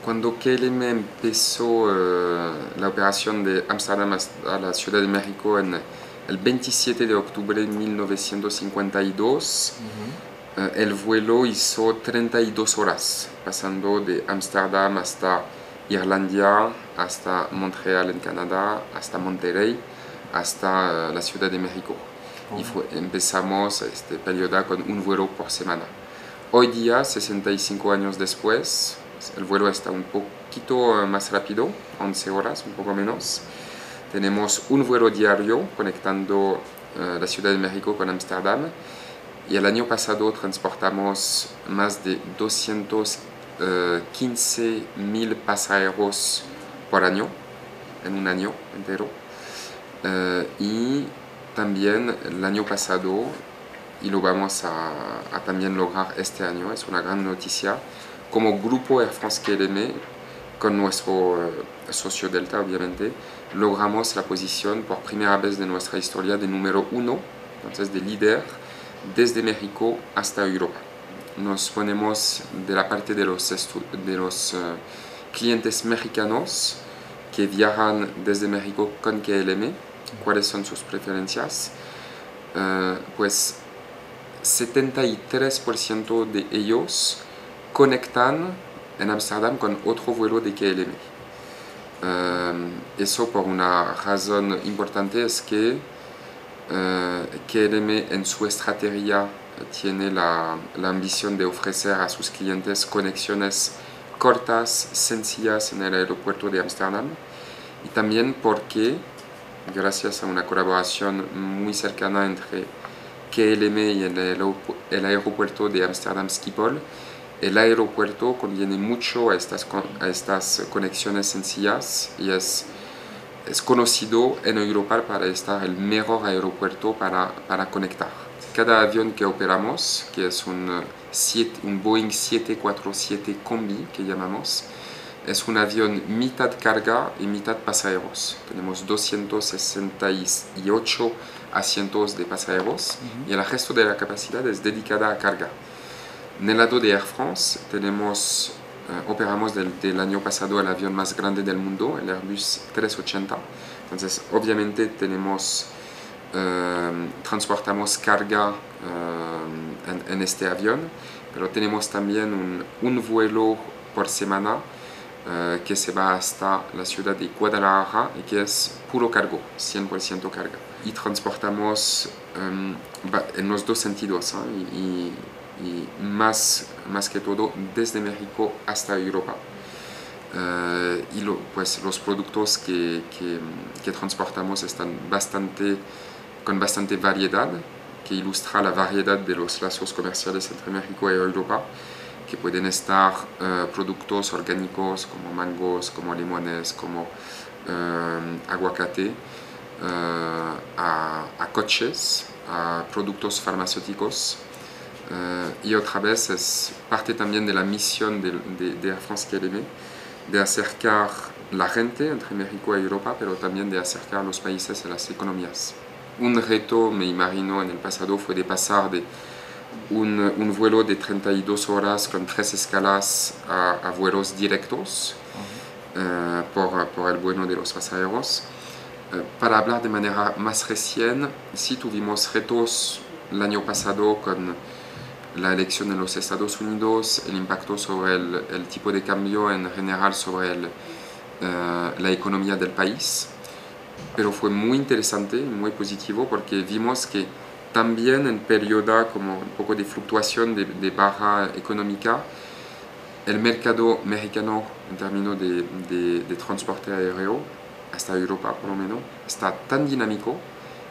Cuando KLM empezó la operación de Ámsterdam a la Ciudad de México en el 27 de octubre de 1952, el vuelo hizo 32 horas, pasando de Ámsterdam hasta Irlanda, hasta Montreal en Canadá, hasta Monterrey, hasta la Ciudad de México. Y empezamos este periodo con un vuelo por semana. Hoy día, 65 años después, el vuelo está un poquito más rápido, 11 horas, un poco menos. Tenemos un vuelo diario conectando la Ciudad de México con Ámsterdam. Y el año pasado transportamos más de 215.000 pasajeros por año, en un año entero. Y también el año pasado, y lo vamos a también lograr este año, es una gran noticia, como grupo Air France-KLM, con nuestro socio Delta obviamente, logramos la posición por primera vez de nuestra historia de número 1, entonces de líder, desde México hasta Europa. Nos ponemos de la parte de los clientes mexicanos que viajan desde México con KLM. ¿Cuáles son sus preferencias? Pues 73% de ellos conectan en Ámsterdam con otro vuelo de KLM. Eso por una razón importante, es que KLM en su estrategia tiene la ambición de ofrecer a sus clientes conexiones cortas, sencillas en el aeropuerto de Ámsterdam, y también porque, gracias a una colaboración muy cercana entre KLM y el aeropuerto de Ámsterdam Schiphol, el aeropuerto conviene mucho a estas conexiones sencillas y es conocido en Europa para estar el mejor aeropuerto para conectar. Cada avión que operamos, que es un Boeing 747 Combi que llamamos, es un avión mitad carga y mitad pasajeros. Tenemos 268 asientos de pasajeros y el resto de la capacidad es dedicada a carga. En el lado de Air France operamos del año pasado el avión más grande del mundo, el Airbus 380. Entonces, obviamente transportamos carga en este avión, pero tenemos también un vuelo por semana que se va hasta la ciudad de Guadalajara y que es puro cargo, 100% carga. Y transportamos en los dos sentidos, y más que todo desde México hasta Europa. Pues los productos que transportamos están con bastante variedad, que ilustra la variedad de los lazos comerciales entre México y Europa, que pueden estar productos orgánicos como mangos, como limones, como aguacate, a coches, a productos farmacéuticos. Y otra vez es parte también de la misión de Air France-KLM de acercar la gente entre México y Europa, pero también de acercar los países a las economías. Un reto, me imagino, en el pasado fue de pasar de un vuelo de 32 horas con 3 escalas a vuelos directos por el bueno de los pasajeros. Para hablar de manera más reciente, sí tuvimos retos el año pasado con la elección en los Estados Unidos, el impacto sobre el tipo de cambio en general sobre la economía del país. Pero fue muy interesante, muy positivo, porque vimos que también en periodo como un poco de fluctuación de baja económica, el mercado mexicano en términos de transporte aéreo, hasta Europa por lo menos, está tan dinámico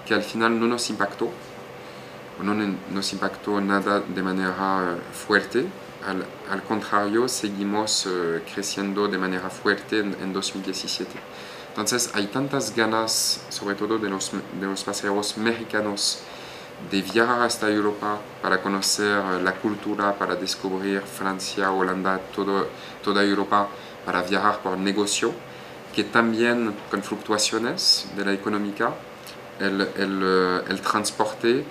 que al final no nos impactó. No nos impactó nada de manera fuerte, al contrario, seguimos creciendo de manera fuerte en 2017. Entonces hay tantas ganas, sobre todo de los pasajeros mexicanos, de viajar hasta Europa para conocer la cultura, para descubrir Francia, Holanda, toda Europa, para viajar por negocio, que también con fluctuaciones de la económica, el transporte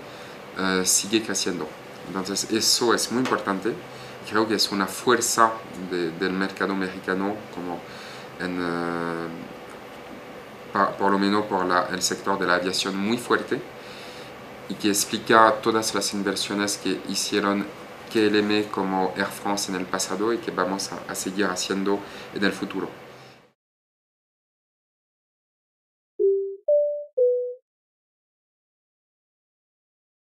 sigue creciendo. Entonces eso es muy importante creo que es una fuerza del mercado americano, como por lo menos por el sector de la aviación muy fuerte, y que explica todas las inversiones que hicieron KLM como Air France en el pasado y que vamos a seguir haciendo en el futuro.